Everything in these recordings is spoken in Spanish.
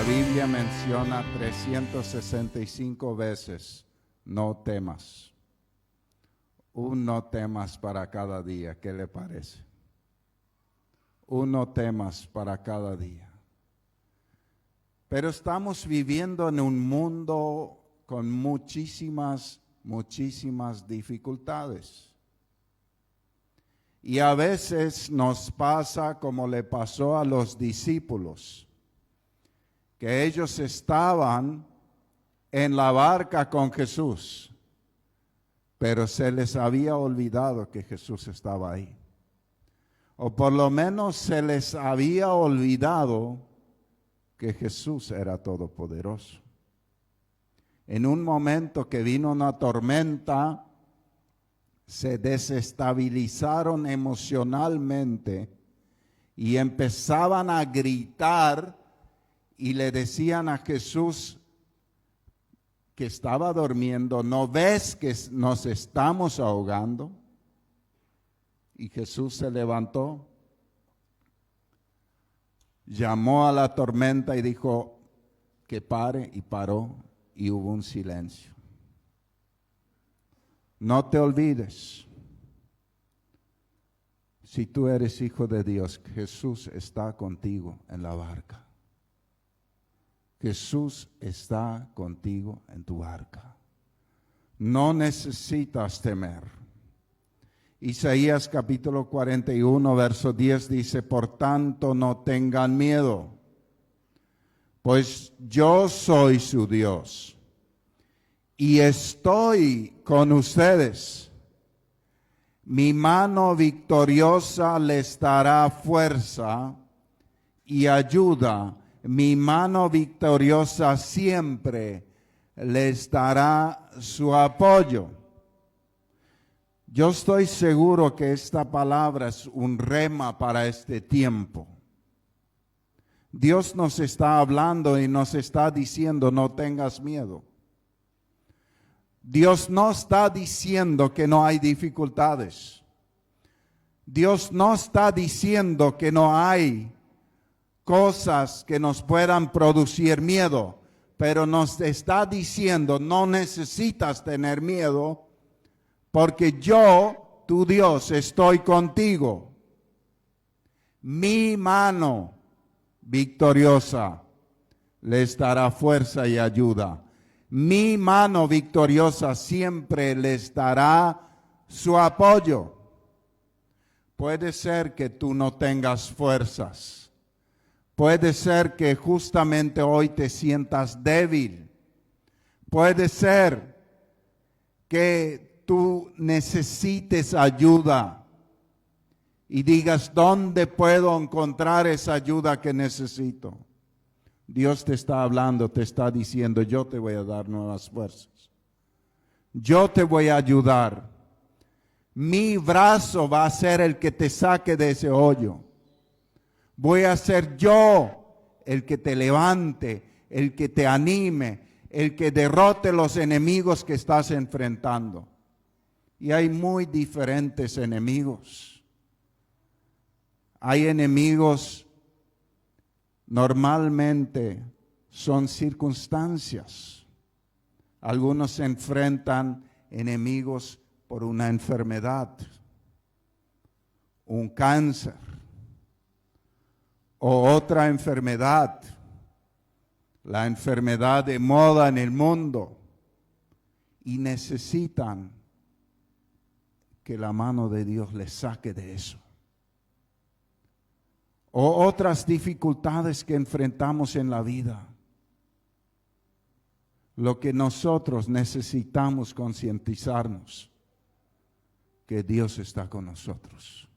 Biblia menciona 365 veces, no temas. Un no temas para cada día, ¿qué le parece? Un no temas para cada día. Pero estamos viviendo en un mundo con muchísimas dificultades. Y a veces nos pasa como le pasó a los discípulos, que ellos estaban en la barca con Jesús, pero se les había olvidado que Jesús estaba ahí. O por lo menos se les había olvidado que Jesús era todopoderoso. En un momento que vino una tormenta, se desestabilizaron emocionalmente y empezaban a gritar y le decían a Jesús que estaba durmiendo: ¿no ves que nos estamos ahogando? Y Jesús se levantó, llamó a la tormenta y dijo que pare, y paró, y hubo un silencio. No te olvides, si tú eres hijo de Dios, Jesús está contigo en la barca. Jesús está contigo en tu barca. No necesitas temer. Isaías capítulo 41, verso 10 dice: por tanto no tengan miedo, pues yo soy su Dios y estoy con ustedes. Mi mano victoriosa les dará fuerza y ayuda. Mi mano victoriosa siempre les dará su apoyo. Yo estoy seguro que esta palabra es un rema para este tiempo. Dios nos está hablando y nos está diciendo: no tengas miedo. Dios no está diciendo que no hay dificultades. Dios no está diciendo que no hay cosas que nos puedan producir miedo, pero nos está diciendo: no necesitas tener miedo, porque yo, tu Dios, estoy contigo. Mi mano victoriosa les dará fuerza y ayuda. Mi mano victoriosa siempre les dará su apoyo. Puede ser que tú no tengas fuerzas. Puede ser que justamente hoy te sientas débil. Puede ser que tú necesites ayuda y digas: ¿dónde puedo encontrar esa ayuda que necesito? Dios te está hablando, te está diciendo: yo te voy a dar nuevas fuerzas. Yo te voy a ayudar. Mi brazo va a ser el que te saque de ese hoyo. Voy a ser yo el que te levante, el que te anime, el que derrote los enemigos que estás enfrentando. Y hay muy diferentes enemigos. Hay enemigos, normalmente son circunstancias. Algunos se enfrentan enemigos por una enfermedad, un cáncer o otra enfermedad, la enfermedad de moda en el mundo, y necesitan que la mano de Dios les saque de eso. O otras dificultades que enfrentamos en la vida. Lo que nosotros necesitamos concientizarnos, que Dios está con nosotros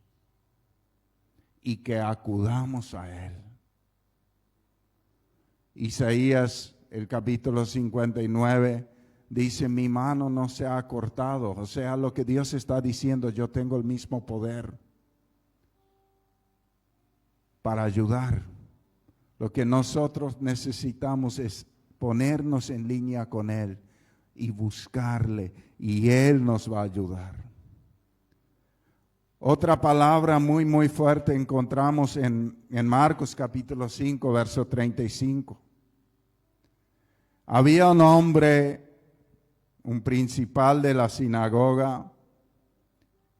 y que acudamos a Él. Isaías, el capítulo 59, dice: mi mano no se ha cortado. O sea, lo que Dios está diciendo: yo tengo el mismo poder para ayudar. Lo que nosotros necesitamos es ponernos en línea con Él y buscarle, y Él nos va a ayudar. Otra palabra muy fuerte encontramos en Marcos capítulo 5, verso 35. Había un hombre, un principal de la sinagoga,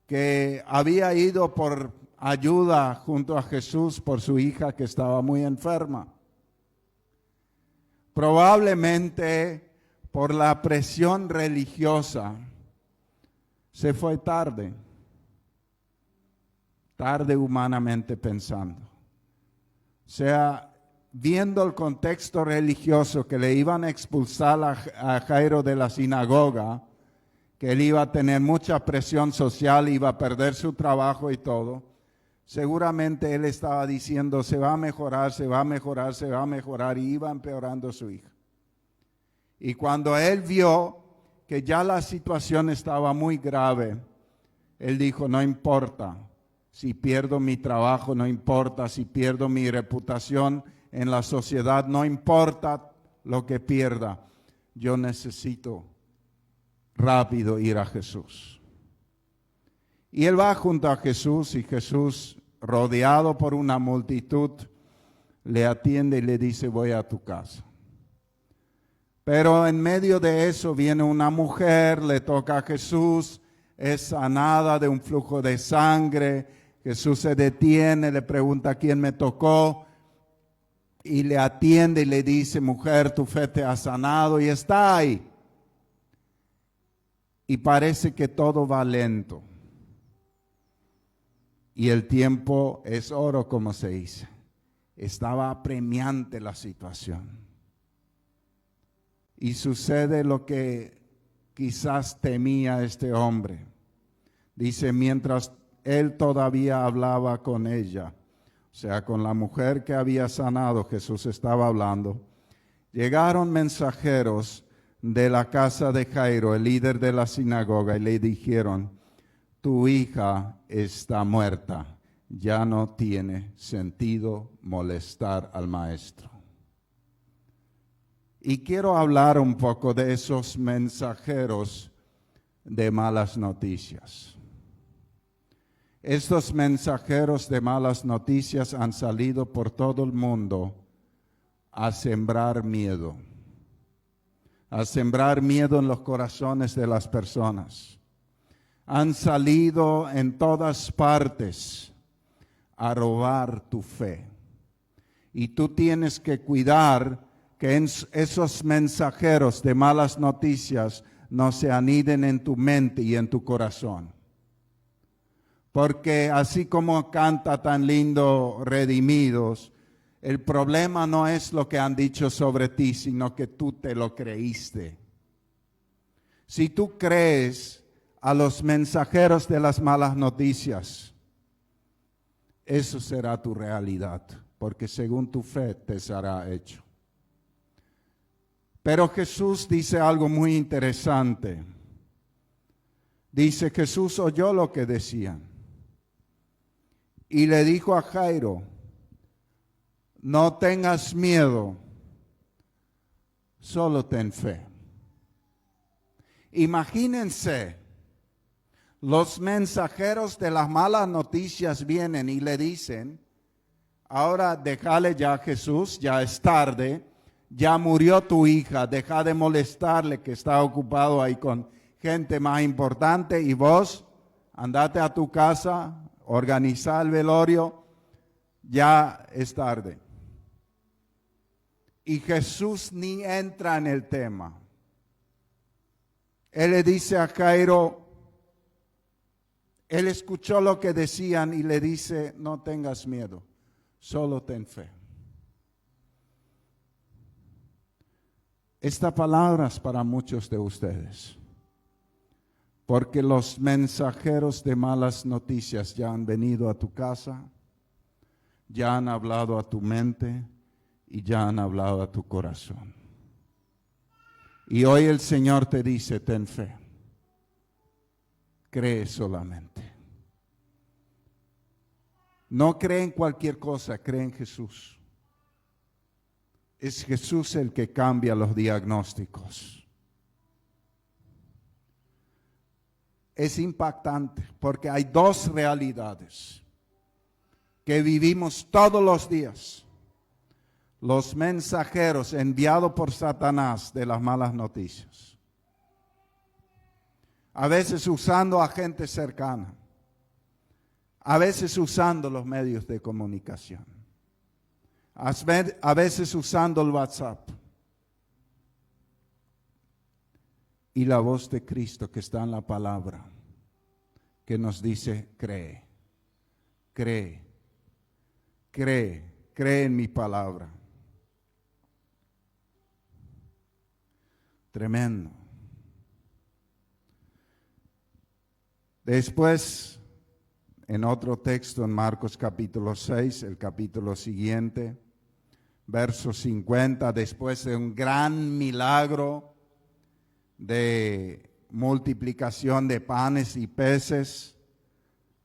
que había ido por ayuda junto a Jesús por su hija que estaba muy enferma. Probablemente por la presión religiosa se fue tarde humanamente pensando. O sea, viendo el contexto religioso que le iban a expulsar a Jairo de la sinagoga, que él iba a tener mucha presión social, iba a perder su trabajo y todo, seguramente él estaba diciendo, se va a mejorar, se va a mejorar, se va a mejorar, y iba empeorando su hija. Y cuando él vio que ya la situación estaba muy grave, él dijo, no importa si pierdo mi trabajo, no importa si pierdo mi reputación en la sociedad, no importa lo que pierda, yo necesito rápido ir a Jesús. Y él va junto a Jesús y Jesús, rodeado por una multitud, le atiende y le dice, voy a tu casa. Pero en medio de eso viene una mujer, le toca a Jesús, es sanada de un flujo de sangre. Jesús se detiene, le pregunta quién me tocó y le atiende y le dice, mujer, tu fe te ha sanado, y está ahí. Y parece que todo va lento. Y el tiempo es oro, como se dice. Estaba apremiante la situación. Y sucede lo que quizás temía este hombre. Dice, mientras él todavía hablaba con ella, o sea, con la mujer que había sanado, Jesús estaba hablando, llegaron mensajeros de la casa de Jairo, el líder de la sinagoga, y le dijeron, tu hija está muerta, ya no tiene sentido molestar al maestro. Y quiero hablar un poco de esos mensajeros de malas noticias. Estos mensajeros de malas noticias han salido por todo el mundo a sembrar miedo en los corazones de las personas. Han salido en todas partes a robar tu fe. Y tú tienes que cuidar que esos mensajeros de malas noticias no se aniden en tu mente y en tu corazón. Porque así como canta tan lindo Redimidos, el problema no es lo que han dicho sobre ti, sino que tú te lo creíste. Si tú crees a los mensajeros de las malas noticias, eso será tu realidad, porque según tu fe te será hecho. Pero Jesús dice algo muy interesante. Dice, Jesús oyó lo que decían y le dijo a Jairo, no tengas miedo, solo ten fe. Imagínense, los mensajeros de las malas noticias vienen y le dicen, ahora déjale ya a Jesús, ya es tarde, ya murió tu hija, deja de molestarle que está ocupado ahí con gente más importante, y vos andate a tu casa, organiza el velorio, ya es tarde. Y Jesús ni entra en el tema. Él le dice a Jairo, él escuchó lo que decían y le dice, no tengas miedo, solo ten fe. Esta palabra es para muchos de ustedes, porque los mensajeros de malas noticias ya han venido a tu casa, ya han hablado a tu mente y ya han hablado a tu corazón. Y hoy el Señor te dice, ten fe, cree solamente. No cree en cualquier cosa, cree en Jesús. Es Jesús el que cambia los diagnósticos. Es impactante porque hay dos realidades que vivimos todos los días. los mensajeros enviados por Satanás de las malas noticias. A veces usando a gente cercana. A veces usando los medios de comunicación. A veces usando el WhatsApp. Y la voz de Cristo que está en la palabra, que nos dice, cree, cree, cree, cree en mi palabra. Tremendo. Después, en otro texto, en Marcos capítulo 6, el capítulo siguiente, verso 50, después de un gran milagro de multiplicación de panes y peces,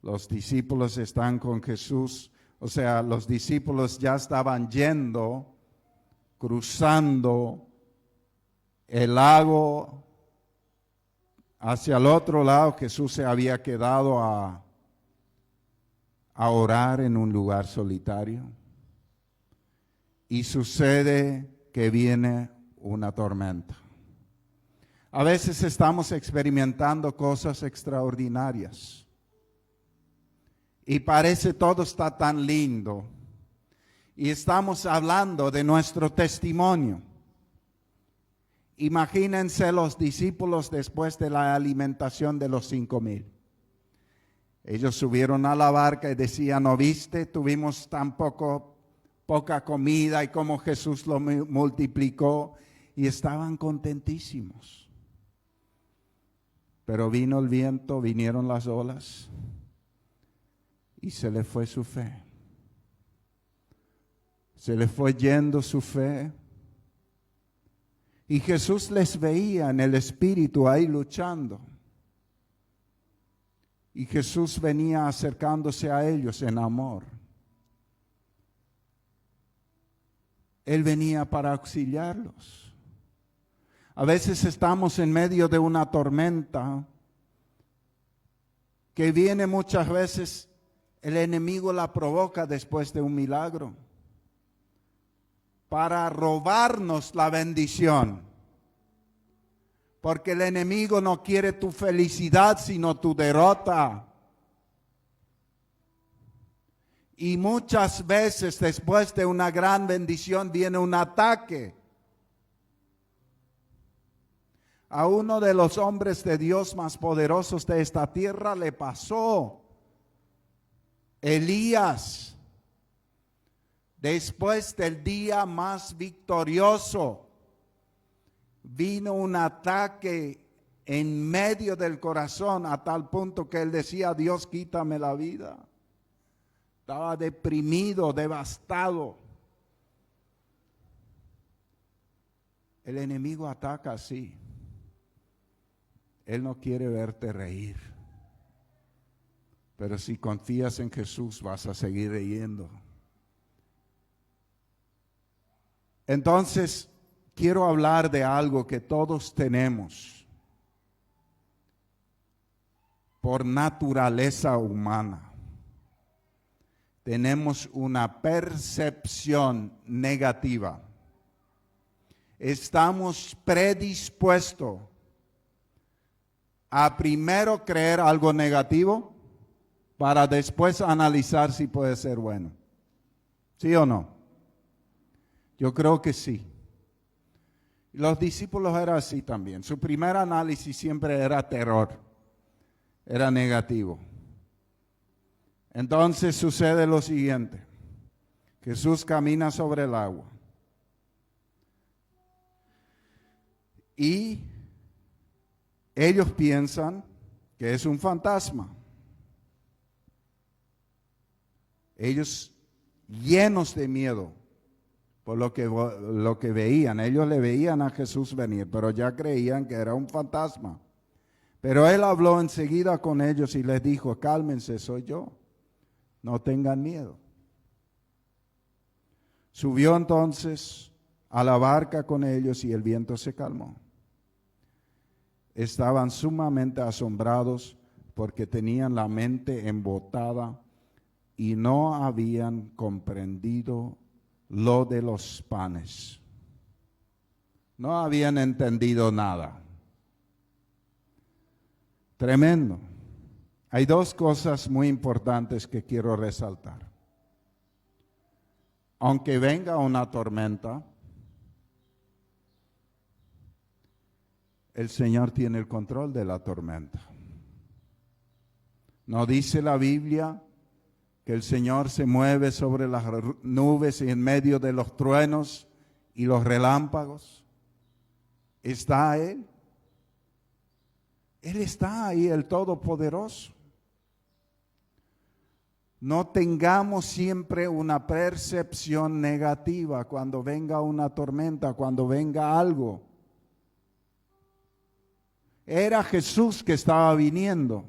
los discípulos están con Jesús, o sea, los discípulos ya estaban yendo, cruzando el lago hacia el otro lado. Jesús se había quedado a orar en un lugar solitario. Y sucede que viene una tormenta. A veces estamos experimentando cosas extraordinarias. Y parece todo está tan lindo. Y estamos hablando de nuestro testimonio. Imagínense los discípulos después de la alimentación de los 5,000. Ellos subieron a la barca y decían, ¿no viste? Tuvimos tan poca comida y como Jesús lo multiplicó. Y estaban contentísimos. Pero vino el viento, vinieron las olas y se le fue su fe. Se le fue yendo su fe. Y Jesús les veía en el espíritu ahí luchando. Y Jesús venía acercándose a ellos en amor. Él venía para auxiliarlos. A veces estamos en medio de una tormenta que viene muchas veces, el enemigo la provoca después de un milagro para robarnos la bendición. Porque el enemigo no quiere tu felicidad, sino tu derrota. Y muchas veces después de una gran bendición viene un ataque. A uno de los hombres de Dios más poderosos de esta tierra le pasó. Elías, después del día más victorioso, vino un ataque en medio del corazón a tal punto que él decía, Dios, quítame la vida. Estaba deprimido, devastado. El enemigo ataca así. Él no quiere verte reír. Pero si confías en Jesús vas a seguir riendo. Entonces, quiero hablar de algo que todos tenemos por naturaleza humana. Tenemos una percepción negativa. Estamos predispuestos a primero creer algo negativo para después analizar si puede ser bueno. ¿Sí o no? Yo creo que sí. Los discípulos eran así también. Su primer análisis siempre era terror, era negativo. Entonces sucede lo siguiente. Jesús camina sobre el agua. Y ellos piensan que es un fantasma. Ellos llenos de miedo por lo que veían. Ellos le veían a Jesús venir, pero ya creían que era un fantasma. Pero él habló enseguida con ellos y les dijo, cálmense, soy yo. No tengan miedo. Subió entonces a la barca con ellos y el viento se calmó. Estaban sumamente asombrados porque tenían la mente embotada y no habían comprendido lo de los panes. No habían entendido nada. Tremendo. Hay dos cosas muy importantes que quiero resaltar. Aunque venga una tormenta, el Señor tiene el control de la tormenta. ¿No dice la Biblia que el Señor se mueve sobre las nubes y en medio de los truenos y los relámpagos? ¿Está Él? Él está ahí, el Todopoderoso. No tengamos siempre una percepción negativa cuando venga una tormenta, cuando venga algo. Era Jesús que estaba viniendo.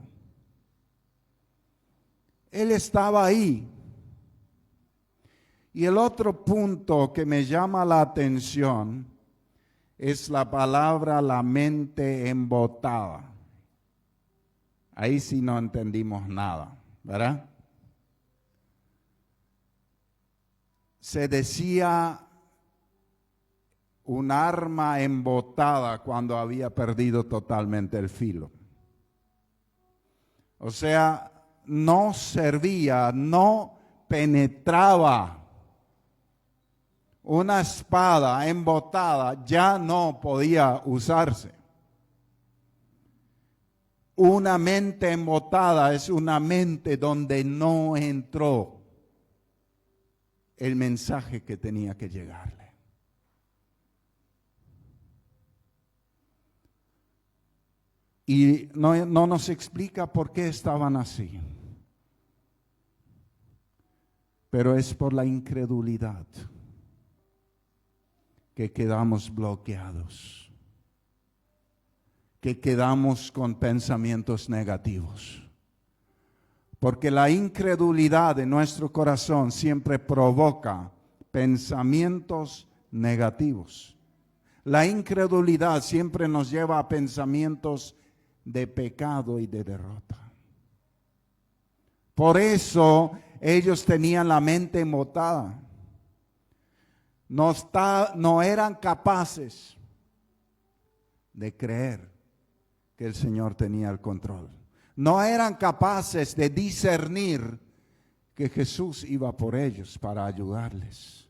Él estaba ahí. Y el otro punto que me llama la atención es la palabra la mente embotada. Ahí sí no entendimos nada, ¿verdad? Se decía un arma embotada cuando había perdido totalmente el filo. O sea, no servía, no penetraba. Una espada embotada ya no podía usarse. Una mente embotada es una mente donde no entró el mensaje que tenía que llegarle. Y no nos explica por qué estaban así. Pero es por la incredulidad que quedamos bloqueados, que quedamos con pensamientos negativos. Porque la incredulidad de nuestro corazón siempre provoca pensamientos negativos. La incredulidad siempre nos lleva a pensamientos de pecado y de derrota. Por eso ellos tenían la mente embotada. No eran capaces de creer que el Señor tenía el control. No eran capaces de discernir que Jesús iba por ellos para ayudarles.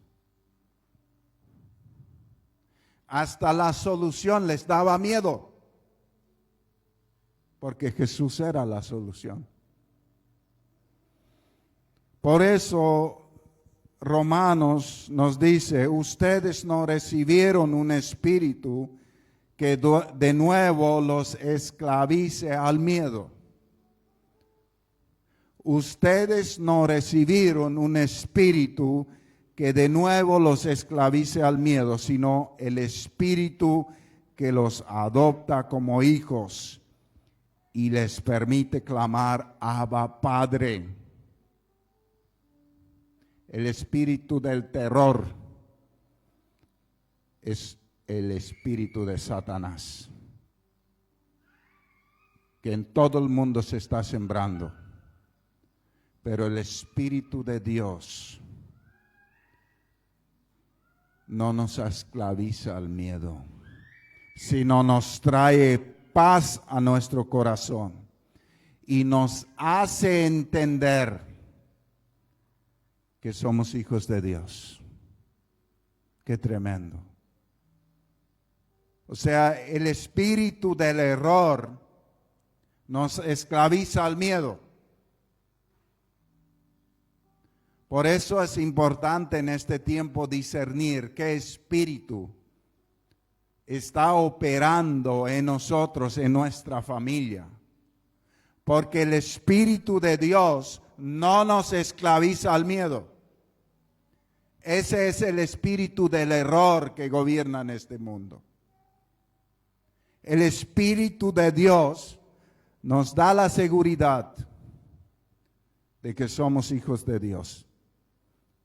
Hasta la solución les daba miedo, porque Jesús era la solución. Por eso Romanos nos dice, ustedes no recibieron un espíritu que de nuevo los esclavice al miedo. Ustedes no recibieron un espíritu que de nuevo los esclavice al miedo, sino el espíritu que los adopta como hijos y les permite clamar, Abba, Padre. El espíritu del terror es el espíritu de Satanás, que en todo el mundo se está sembrando. Pero el Espíritu de Dios no nos esclaviza al miedo, sino nos trae paz a nuestro corazón y nos hace entender que somos hijos de Dios. Qué tremendo. O sea, el espíritu del error nos esclaviza al miedo. Por eso es importante en este tiempo discernir qué espíritu está operando en nosotros, en nuestra familia. Porque el Espíritu de Dios no nos esclaviza al miedo. Ese es el espíritu del error que gobierna en este mundo. El Espíritu de Dios nos da la seguridad de que somos hijos de Dios.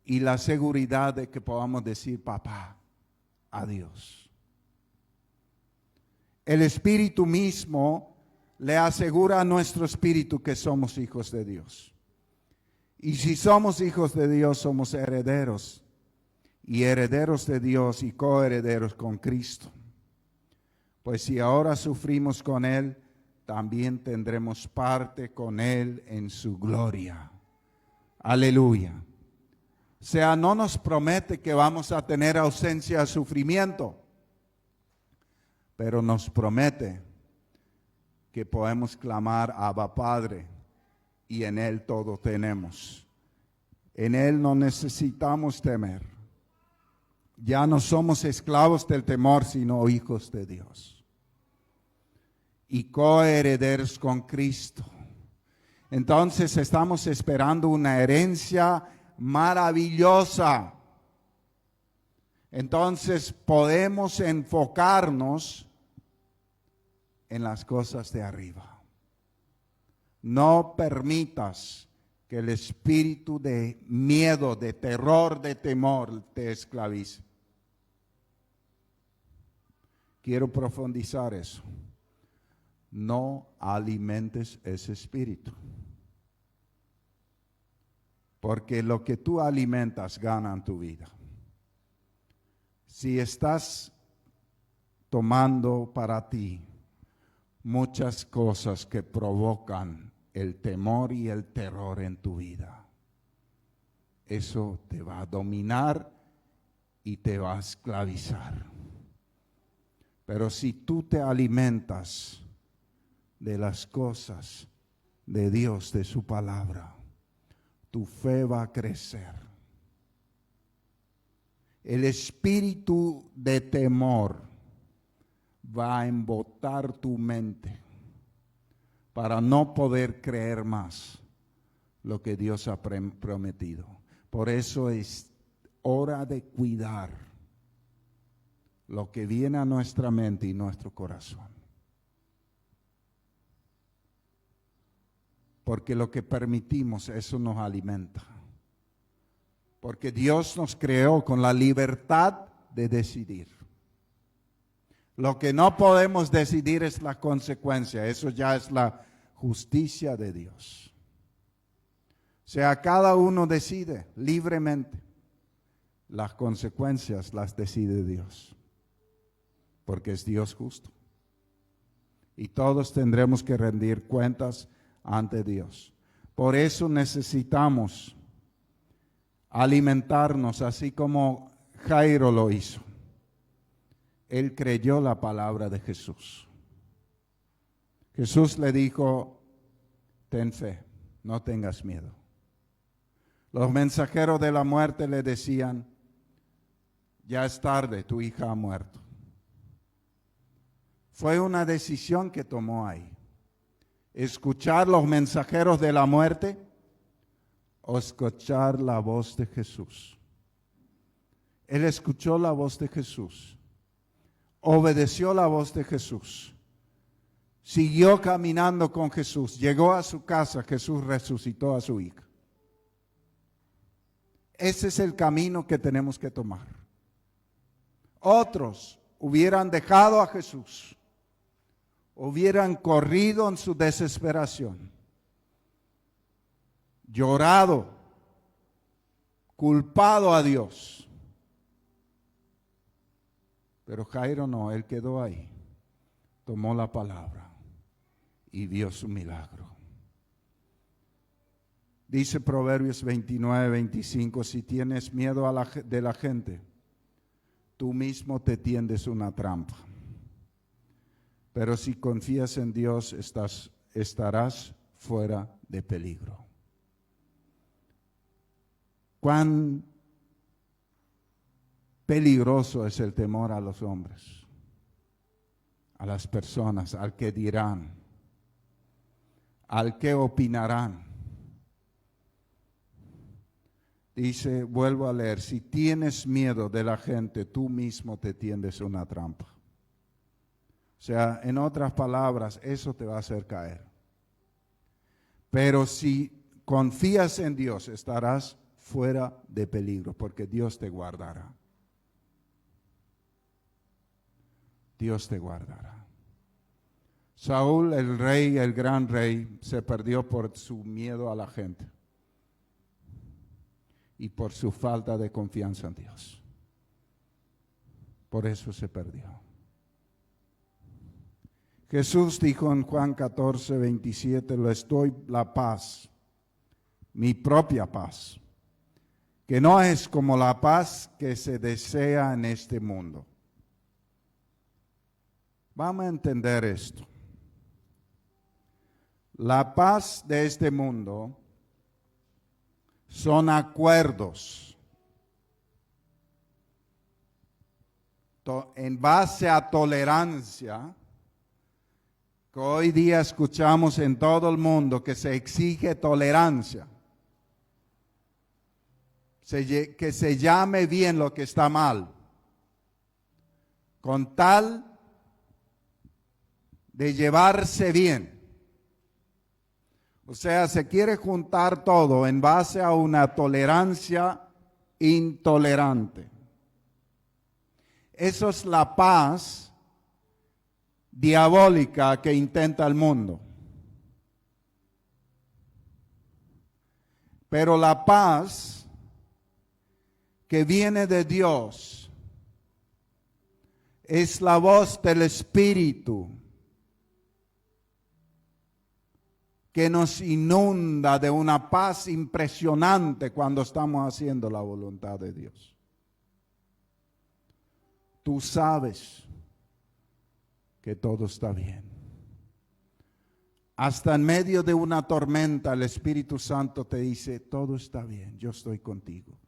Y la seguridad de que podamos decir, papá, a Dios. El Espíritu mismo le asegura a nuestro espíritu que somos hijos de Dios. Y si somos hijos de Dios, somos herederos. y herederos de Dios y coherederos con Cristo. Pues si ahora sufrimos con Él, también tendremos parte con Él en su gloria. Aleluya. O sea, no nos promete que vamos a tener ausencia de sufrimiento, pero nos promete que podemos clamar Abba Padre, y en Él todo tenemos. En Él no necesitamos temer. Ya no somos esclavos del temor, sino hijos de Dios. Y coherederos con Cristo. Entonces estamos esperando una herencia maravillosa. Entonces podemos enfocarnos en las cosas de arriba. No permitas que el espíritu de miedo, de terror, de temor te esclavice. Quiero profundizar eso. No alimentes ese espíritu. Porque lo que tú alimentas gana en tu vida. Si estás tomando para ti muchas cosas que provocan el temor y el terror en tu vida, eso te va a dominar y te va a esclavizar. Pero si tú te alimentas de las cosas de Dios, de su palabra, tu fe va a crecer. El espíritu de temor va a embotar tu mente para no poder creer más lo que Dios ha prometido. Por eso es hora de cuidar lo que viene a nuestra mente y nuestro corazón. Porque lo que permitimos, eso nos alimenta. Porque Dios nos creó con la libertad de decidir. Lo que no podemos decidir es la consecuencia. Eso ya es la justicia de Dios. O sea, cada uno decide libremente. Las consecuencias las decide Dios. Porque es Dios justo. Y todos tendremos que rendir cuentas ante Dios. Por eso necesitamos alimentarnos así como Jairo lo hizo. Él creyó la palabra de Jesús. Jesús le dijo, ten fe, no tengas miedo. Los mensajeros de la muerte le decían, ya es tarde, tu hija ha muerto. Fue una decisión que tomó ahí. Escuchar los mensajeros de la muerte o escuchar la voz de Jesús. Él escuchó la voz de Jesús, obedeció la voz de Jesús, siguió caminando con Jesús, llegó a su casa, Jesús resucitó a su hija. Ese es el camino que tenemos que tomar. Otros hubieran dejado a Jesús, hubieran corrido en su desesperación, llorado, culpado a Dios. Pero Jairo no, él quedó ahí, tomó la palabra y vio su milagro. Dice Proverbios 29:25, si tienes miedo de la gente, tú mismo te tiendes una trampa. Pero si confías en Dios, estarás fuera de peligro. ¿Cuán peligroso es el temor a los hombres, a las personas, al que dirán, al que opinarán? Dice, vuelvo a leer, si tienes miedo de la gente, tú mismo te tiendes una trampa. O sea, en otras palabras, eso te va a hacer caer. Pero si confías en Dios, estarás fuera de peligro, porque Dios te guardará. Dios te guardará. Saúl, el rey, el gran rey, se perdió por su miedo a la gente y por su falta de confianza en Dios. Por eso se perdió. Jesús dijo en Juan 14, 27, les doy la paz, mi propia paz, que no es como la paz que se desea en este mundo. Vamos a entender esto. La paz de este mundo son acuerdos en base a tolerancia, que hoy día escuchamos en todo el mundo que se exige tolerancia, que se llame bien lo que está mal, con tal de llevarse bien. O sea, se quiere juntar todo en base a una tolerancia intolerante. Eso es la paz diabólica que intenta el mundo. Pero la paz que viene de Dios es la voz del Espíritu que nos inunda de una paz impresionante cuando estamos haciendo la voluntad de Dios. Tú sabes que todo está bien. Hasta en medio de una tormenta el Espíritu Santo te dice, todo está bien, yo estoy contigo.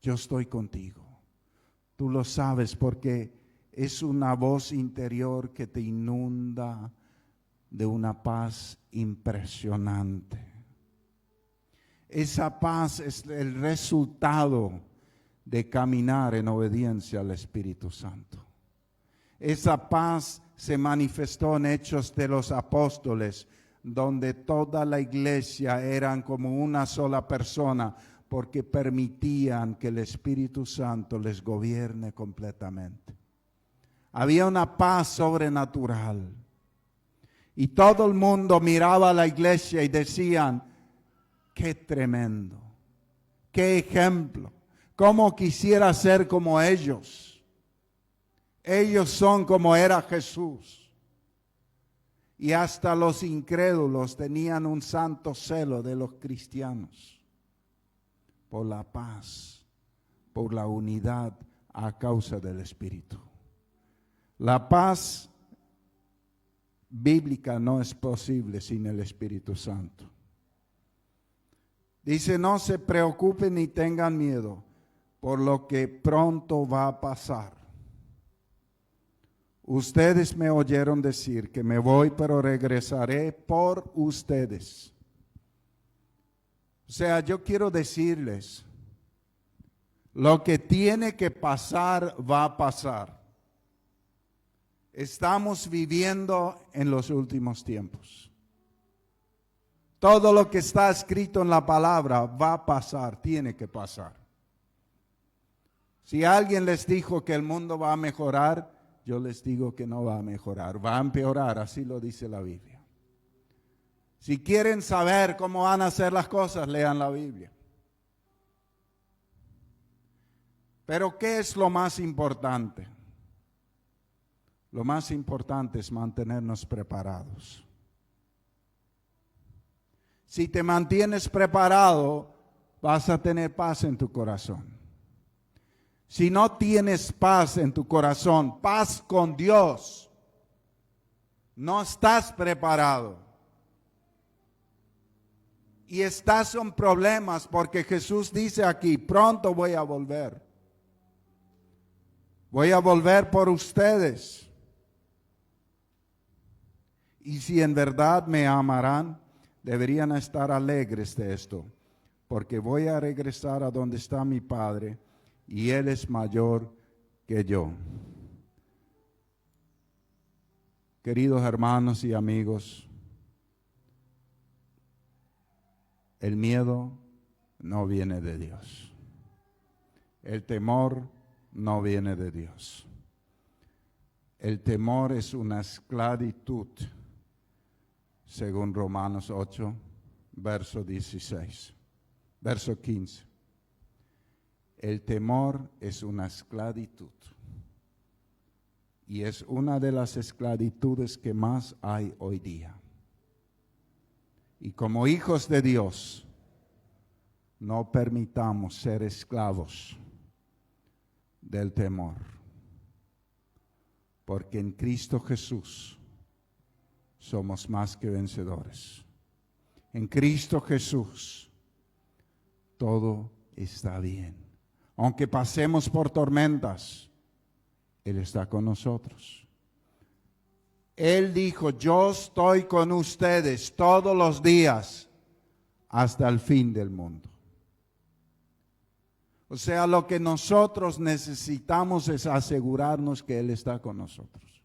Yo estoy contigo. Tú lo sabes porque es una voz interior que te inunda de una paz impresionante. Esa paz es el resultado de caminar en obediencia al Espíritu Santo. Esa paz se manifestó en Hechos de los Apóstoles, donde toda la iglesia eran como una sola persona, porque permitían que el Espíritu Santo les gobierne completamente. Había una paz sobrenatural. Y todo el mundo miraba a la iglesia y decían, qué tremendo, qué ejemplo, cómo quisiera ser como ellos. Ellos son como era Jesús. Y hasta los incrédulos tenían un santo celo de los cristianos por la paz, por la unidad a causa del Espíritu. La paz bíblica no es posible sin el Espíritu Santo. Dice, no se preocupen ni tengan miedo por lo que pronto va a pasar. Ustedes me oyeron decir que me voy, pero regresaré por ustedes. O sea, yo quiero decirles, lo que tiene que pasar va a pasar. Estamos viviendo en los últimos tiempos. Todo lo que está escrito en la palabra va a pasar, tiene que pasar. Si alguien les dijo que el mundo va a mejorar, yo les digo que no va a mejorar, va a empeorar, así lo dice la Biblia. Si quieren saber cómo van a ser las cosas, lean la Biblia. Pero ¿qué es lo más importante? Lo más importante es mantenernos preparados. Si te mantienes preparado, vas a tener paz en tu corazón. Si no tienes paz en tu corazón, paz con Dios, no estás preparado. Y estás en problemas porque Jesús dice aquí, pronto voy a volver. Voy a volver por ustedes. Y si en verdad me amarán, deberían estar alegres de esto, porque voy a regresar a donde está mi Padre, y Él es mayor que yo. Queridos hermanos y amigos, el miedo no viene de Dios. El temor no viene de Dios. El temor es una esclavitud, según Romanos 8, verso 16, verso 15. El temor es una esclavitud. Y es una de las esclavitudes que más hay hoy día. Y como hijos de Dios, no permitamos ser esclavos del temor. Porque en Cristo Jesús somos más que vencedores. En Cristo Jesús todo está bien. Aunque pasemos por tormentas, Él está con nosotros. Él dijo, yo estoy con ustedes todos los días hasta el fin del mundo. O sea, lo que nosotros necesitamos es asegurarnos que Él está con nosotros.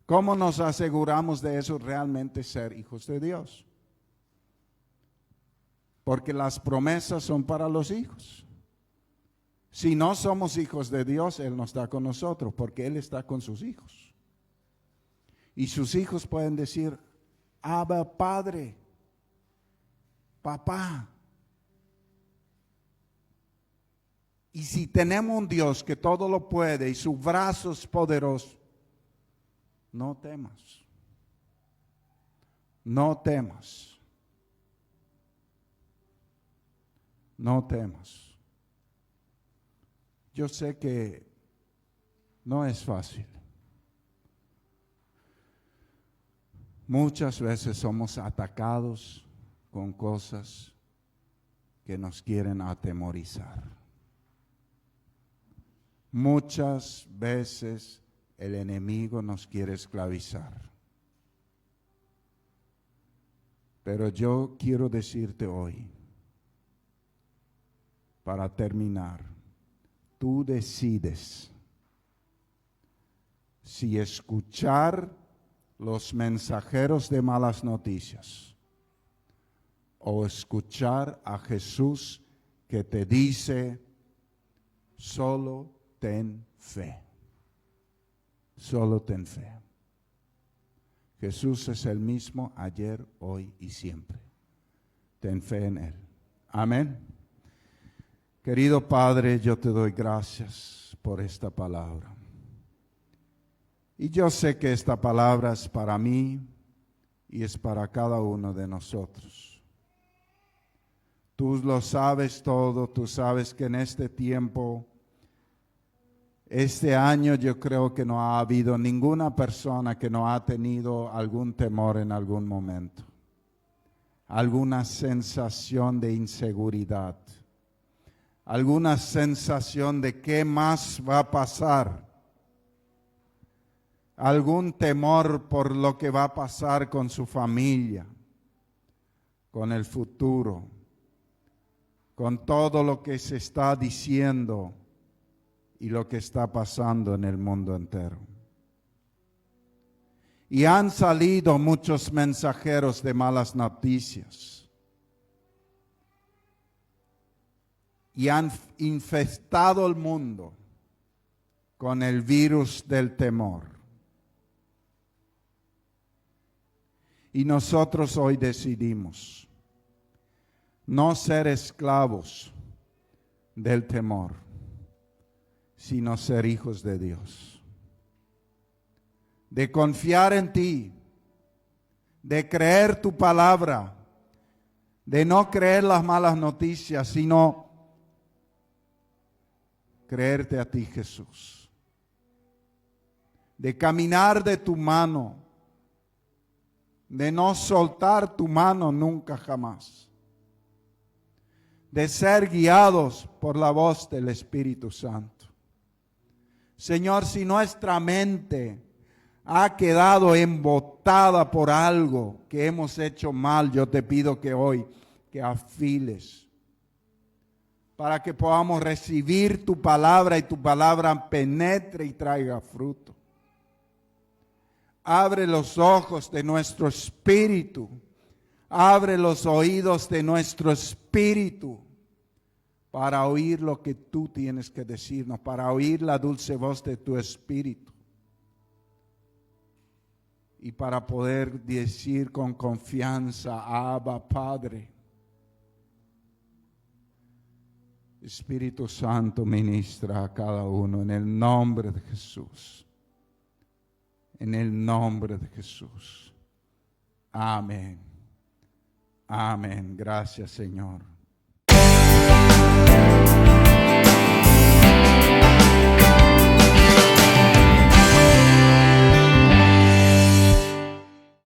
¿Cómo nos aseguramos de eso? Realmente ser hijos de Dios. Porque las promesas son para los hijos. Si no somos hijos de Dios, Él no está con nosotros, porque Él está con sus hijos. Y sus hijos pueden decir, Abba, Padre, Papá. Y si tenemos un Dios que todo lo puede y su brazo es poderoso, no temas. No temas. No temas. Yo sé que no es fácil. Muchas veces somos atacados con cosas que nos quieren atemorizar. Muchas veces el enemigo nos quiere esclavizar. Pero yo quiero decirte hoy, para terminar, tú decides si escuchar los mensajeros de malas noticias o escuchar a Jesús que te dice, solo ten fe. Solo ten fe. Jesús es el mismo ayer, hoy y siempre. Ten fe en Él. Amén. Querido Padre, yo te doy gracias por esta palabra. Y yo sé que esta palabra es para mí y es para cada uno de nosotros. Tú lo sabes todo, tú sabes que en este tiempo, este año yo creo que no ha habido ninguna persona que no ha tenido algún temor en algún momento, alguna sensación de inseguridad, alguna sensación de qué más va a pasar, algún temor por lo que va a pasar con su familia, con el futuro, con todo lo que se está diciendo y lo que está pasando en el mundo entero. Y han salido muchos mensajeros de malas noticias y han infestado el mundo con el virus del temor. Y nosotros hoy decidimos no ser esclavos del temor, sino ser hijos de Dios. De confiar en ti, de creer tu palabra, de no creer las malas noticias, sino creerte a ti, Jesús. De caminar de tu mano, de no soltar tu mano nunca jamás. De ser guiados por la voz del Espíritu Santo. Señor, si nuestra mente ha quedado embotada por algo que hemos hecho mal, yo te pido que hoy que afiles para que podamos recibir tu palabra y tu palabra penetre y traiga fruto. Abre los ojos de nuestro espíritu. Abre los oídos de nuestro espíritu para oír lo que tú tienes que decirnos, para oír la dulce voz de tu espíritu y para poder decir con confianza, Abba, Padre. Espíritu Santo, ministra a cada uno en el nombre de Jesús. En el nombre de Jesús. Amén. Amén. Gracias, Señor.